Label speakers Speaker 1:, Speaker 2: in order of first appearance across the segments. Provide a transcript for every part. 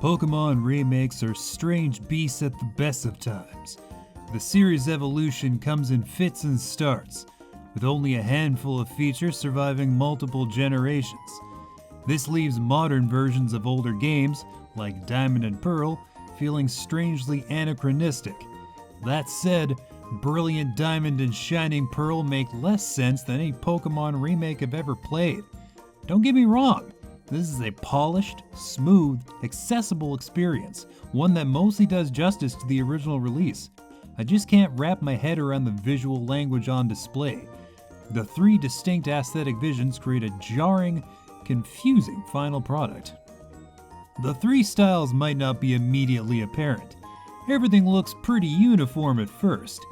Speaker 1: Pokemon remakes are strange beasts at the best of times. The series' evolution comes in fits and starts, with only a handful of features surviving multiple generations. This leaves modern versions of older games, like Diamond and Pearl, feeling strangely anachronistic. That said, Brilliant Diamond and Shining Pearl make less sense than any Pokemon remake I've ever played. Don't get me wrong, this is a polished, smooth, accessible experience, one that mostly does justice to the original release. I just can't wrap my head around the visual language on display. The three distinct aesthetic visions create a jarring, confusing final product. The three styles might not be immediately apparent. Everything looks pretty uniform at first.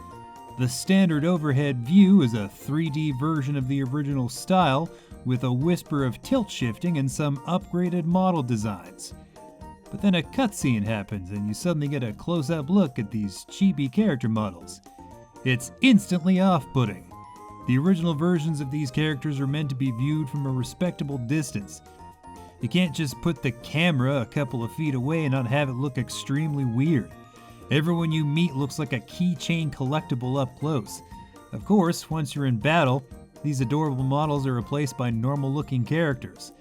Speaker 1: The standard overhead view is a 3D version of the original style, with a whisper of tilt shifting and some upgraded model designs. But then a cutscene happens and you suddenly get a close-up look at these chibi character models. It's instantly off-putting. The original versions of these characters are meant to be viewed from a respectable distance. You can't just put the camera a couple of feet away and not have it look extremely weird. Everyone you meet looks like a keychain collectible up close. Of course, once you're in battle, these adorable models are replaced by normal-looking characters.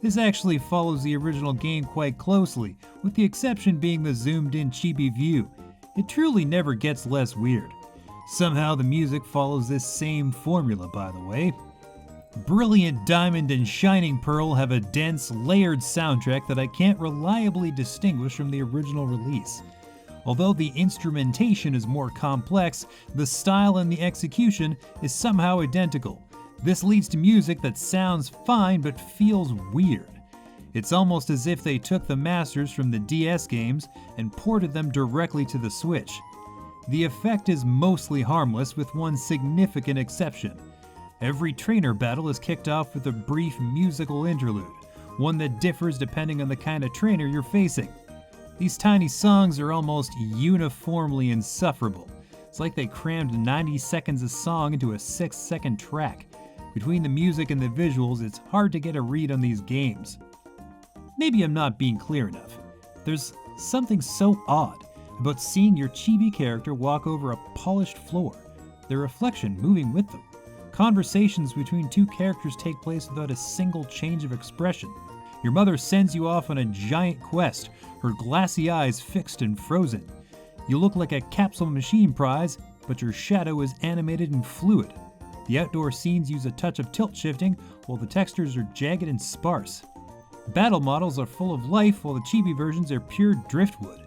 Speaker 1: This actually follows the original game quite closely, with the exception being the zoomed-in chibi view. It truly never gets less weird. Somehow the music follows this same formula, by the way. Brilliant Diamond and Shining Pearl have a dense, layered soundtrack that I can't reliably distinguish from the original release. Although the instrumentation is more complex, the style and the execution is somehow identical. This leads to music that sounds fine but feels weird. It's almost as if they took the masters from the DS games and ported them directly to the Switch. The effect is mostly harmless, with one significant exception. Every trainer battle is kicked off with a brief musical interlude, one that differs depending on the kind of trainer you're facing. These tiny songs are almost uniformly insufferable. It's like they crammed 90 seconds of song into a 6-second track. Between the music and the visuals, it's hard to get a read on these games. Maybe I'm not being clear enough. There's something so odd about seeing your chibi character walk over a polished floor, their reflection moving with them. Conversations between two characters take place without a single change of expression. Your mother sends you off on a giant quest, her glassy eyes fixed and frozen. You look like a capsule machine prize, but your shadow is animated and fluid. The outdoor scenes use a touch of tilt shifting, while the textures are jagged and sparse. Battle models are full of life, while the chibi versions are pure driftwood.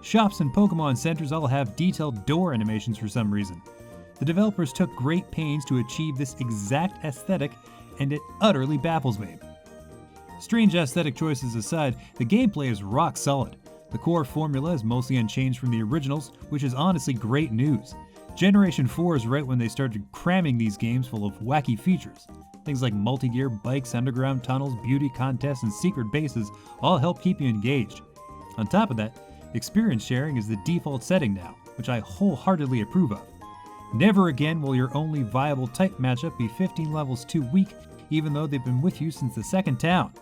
Speaker 1: Shops and Pokemon centers all have detailed door animations for some reason. The developers took great pains to achieve this exact aesthetic, and it utterly baffles me. Strange aesthetic choices aside, the gameplay is rock solid. The core formula is mostly unchanged from the originals, which is honestly great news. Generation 4 is right when they started cramming these games full of wacky features. Things like multi-gear bikes, underground tunnels, beauty contests, and secret bases all help keep you engaged. On top of that, experience sharing is the default setting now, which I wholeheartedly approve of. Never again will your only viable type matchup be 15 levels too weak, even though they've been with you since the second town.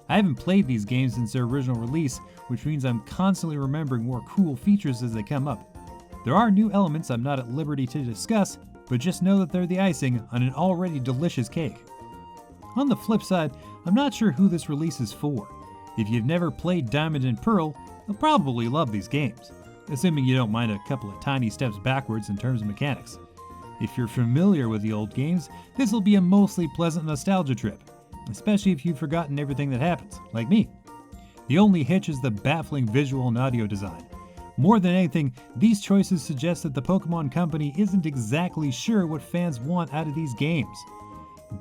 Speaker 1: I haven't played these games since their original release, which means I'm constantly remembering more cool features as they come up. There are new elements I'm not at liberty to discuss, but just know that they're the icing on an already delicious cake. On the flip side, I'm not sure who this release is for. If you've never played Diamond and Pearl, you'll probably love these games, assuming you don't mind a couple of tiny steps backwards in terms of mechanics. If you're familiar with the old games, this will be a mostly pleasant nostalgia trip, especially if you've forgotten everything that happens, like me. The only hitch is the baffling visual and audio design. More than anything, these choices suggest that the Pokemon Company isn't exactly sure what fans want out of these games.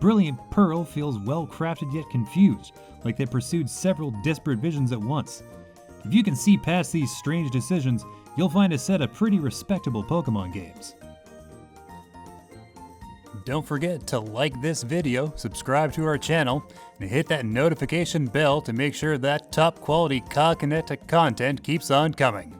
Speaker 1: Brilliant Pearl feels well crafted yet confused, like they pursued several disparate visions at once. If you can see past these strange decisions, you'll find a set of pretty respectable Pokemon games. Don't forget to like this video, subscribe to our channel, and hit that notification bell to make sure that top quality Connected content keeps on coming.